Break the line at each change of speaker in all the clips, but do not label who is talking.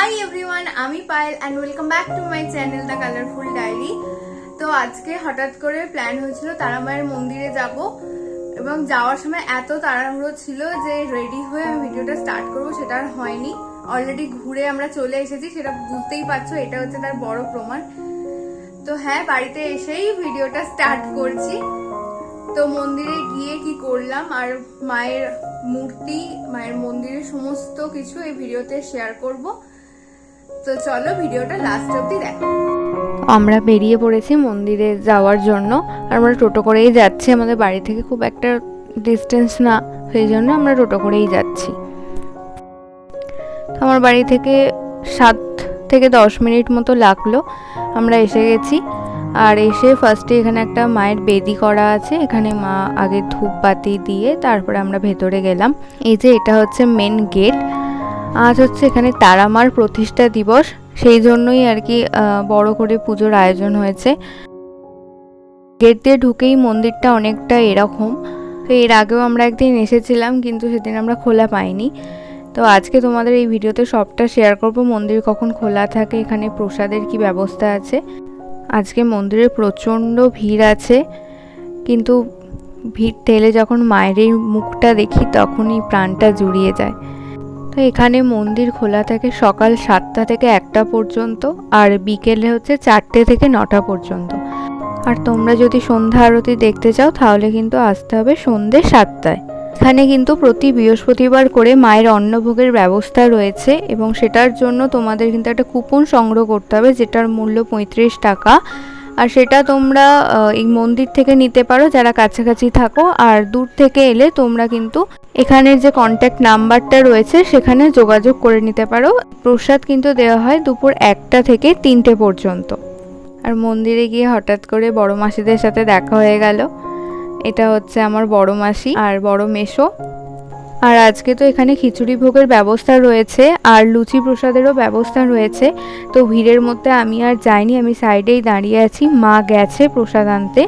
High everyone, আমি Payel and welcome back to my channel the colourful diary. তো আজকে হঠাৎ করে প্ল্যান হয়েছিল তারামায়ের মন্দিরে যাব, এবং যাওয়ার সময় এত তাড়াহুড়ো ছিল যে রেডি হয়ে আমি ভিডিওটা স্টার্ট করবো সেটা আর হয়নি। অলরেডি ঘুরে আমরা চলে এসেছি, সেটা বুঝতেই পারছো, এটা হচ্ছে তার বড় প্রমাণ। তো হ্যাঁ, বাড়িতে এসেই ভিডিওটা স্টার্ট করছি। তো মন্দিরে গিয়ে কি করলাম আর মায়ের মূর্তি, মায়ের মন্দিরের সমস্ত কিছু এই ভিডিওতে শেয়ার করব। তো চলো ভিডিওটা লাস্ট অবধি দেখো।
আমরা বেরিয়ে পড়েছি মন্দিরে যাওয়ার জন্য। আমরা টোটো করেই যাচ্ছি, আমাদের বাড়ি থেকে খুব একটা ডিস্টেন্স না, সেই জন্য আমরা টোটো করেই যাচ্ছি। তো আমার বাড়ি থেকে 7 থেকে 10 মিনিট মতো লাগলো, আমরা এসে গেছি। আর এসে ফার্স্টে এখানে একটা মায়ের বেদি করা আছে, এখানে মা আগে ধূপবাতি দিয়ে তারপরে আমরা ভেতরে গেলাম। এই যে এটা হচ্ছে মেন গেট। আজ হচ্ছে এখানে তারামার প্রতিষ্ঠা দিবস, সেই জন্যই আর কি বড় করে পুজোর আয়োজন হয়েছে। গেট দিয়ে ঢুকেই মন্দিরটা অনেকটা এরকম। তো এর আগেও আমরা একদিন এসেছিলাম, কিন্তু সেদিন আমরা খোলা পাইনি। তো আজকে তোমাদের এই ভিডিওতে সবটা শেয়ার করব, মন্দির কখন খোলা থাকে, এখানে প্রসাদের কি ব্যবস্থা আছে। আজকে মন্দিরে প্রচণ্ড ভিড় আছে, কিন্তু ভিড় ঠেলে যখন মায়ের এই মুখটা দেখি তখনই প্রাণটা জুড়িয়ে যায়। তো এখানে মন্দির খোলা থাকে সকাল 7টা থেকে 1টা পর্যন্ত, আর বিকেলে হচ্ছে 4টে থেকে 9টা পর্যন্ত। আর তোমরা যদি সন্ধ্যা আরতি দেখতে চাও তাহলে কিন্তু আসতে হবে সন্ধ্যে 7টায়। এখানে কিন্তু প্রতি বৃহস্পতিবার করে মায়ের অন্নভোগের ব্যবস্থা রয়েছে, এবং সেটার জন্য তোমাদের কিন্তু একটা কুপন সংগ্রহ করতে হবে, যেটার মূল্য 35 টাকা। আর সেটা তোমরা এই মন্দির থেকে নিতে পারো যারা কাছাকাছি থাকো, আর দূর থেকে এলে তোমরা কিন্তু এখানের যে কন্ট্যাক্ট নাম্বারটা রয়েছে সেখানে যোগাযোগ করে নিতে পারো। প্রসাদ কিন্তু দেওয়া হয় দুপুর 1টা থেকে 3টে পর্যন্ত। আর মন্দিরে গিয়ে হঠাৎ করে বড় মাসিদের সাথে দেখা হয়ে গেল। এটা হচ্ছে আমার বড় মাসি আর বড় মেসো। আর আজকে তো এখানে খিচুড়ি ভোগের ব্যবস্থা রয়েছে আর লুচি প্রসাদেরও ব্যবস্থা রয়েছে। তো ভিড়ের মধ্যে আমি আর যাইনি, আমি সাইডেই দাঁড়িয়ে আছি। মা গেছে প্রসাদ আনতে,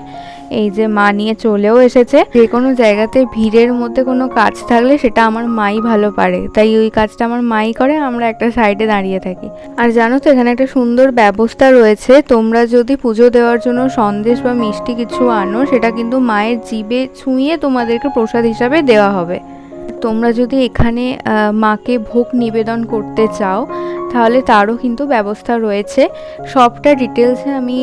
এই যে মা নিয়ে চলেও এসেছে। যে কোনো জায়গাতে ভিড়ের মধ্যে কোনো কাজ থাকলে সেটা আমার মাই ভালো পারে, তাই ওই কাজটা আমার মাই করে, আমরা একটা সাইডে দাঁড়িয়ে থাকি। আর জানো তো এখানে একটা সুন্দর ব্যবস্থা রয়েছে, তোমরা যদি পুজো দেওয়ার জন্য সন্দেশ বা মিষ্টি কিছু আনো, সেটা কিন্তু মায়ের জিভে ছুঁয়ে তোমাদেরকে প্রসাদ হিসাবে দেওয়া হবে। তোমরা যদি এখানে মাকে ভোগ নিবেদন করতে চাও তাহলে তারও কিন্তু ব্যবস্থা রয়েছে। সবটা ডিটেলসে আমি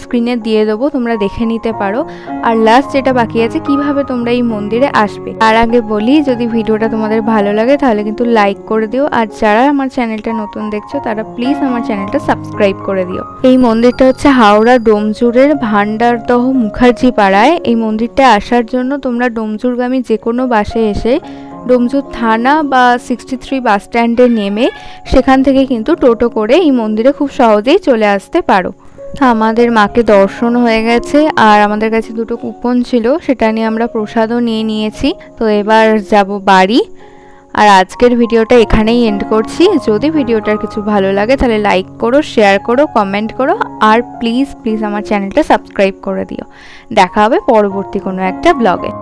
স্ক্রিনে দিয়ে দেবো, তোমরা দেখে নিতে পারো। আর লাস্ট যেটা বাকি আছে, কিভাবে তোমরা এই মন্দিরে আসবে। তার আগে বলি, যদি ভিডিওটা তোমাদের ভালো লাগে তাহলে কিন্তু লাইক করে দিও, আর যারা আমার চ্যানেলটা নতুন দেখছো তারা প্লিজ আমার চ্যানেলটা সাবস্ক্রাইব করে দিও। এই মন্দিরটা হচ্ছে হাওড়া ডোমজুরের ভান্ডারদহ মুখার্জি পাড়ায়। এই মন্দিরটা আসার জন্য তোমরা ডোমজুরগামী যে কোনো বাসে এসে ডোমজুর থানা বা 63 বাস স্ট্যান্ডে নেমে সেখান থেকে কিন্তু টোটো করে এই মন্দিরে খুব সহজেই চলে আসতে পারো। আমাদের মাকে দর্শন হয়ে গেছে, আর আমাদের কাছে 2টো কুপন ছিল, সেটা নিয়ে আমরা প্রসাদও নিয়ে নিয়েছি। তো এবার যাব বাড়ি। আর আজকের ভিডিওটা এখানেই এন্ড করছি। যদি ভিডিওটার কিছু ভালো লাগে তাহলে লাইক করো, শেয়ার করো, কমেন্ট করো, আর প্লিজ প্লিজ আমার চ্যানেলটা সাবস্ক্রাইব করে দিও। দেখা হবে পরবর্তী কোনো একটা ব্লগে।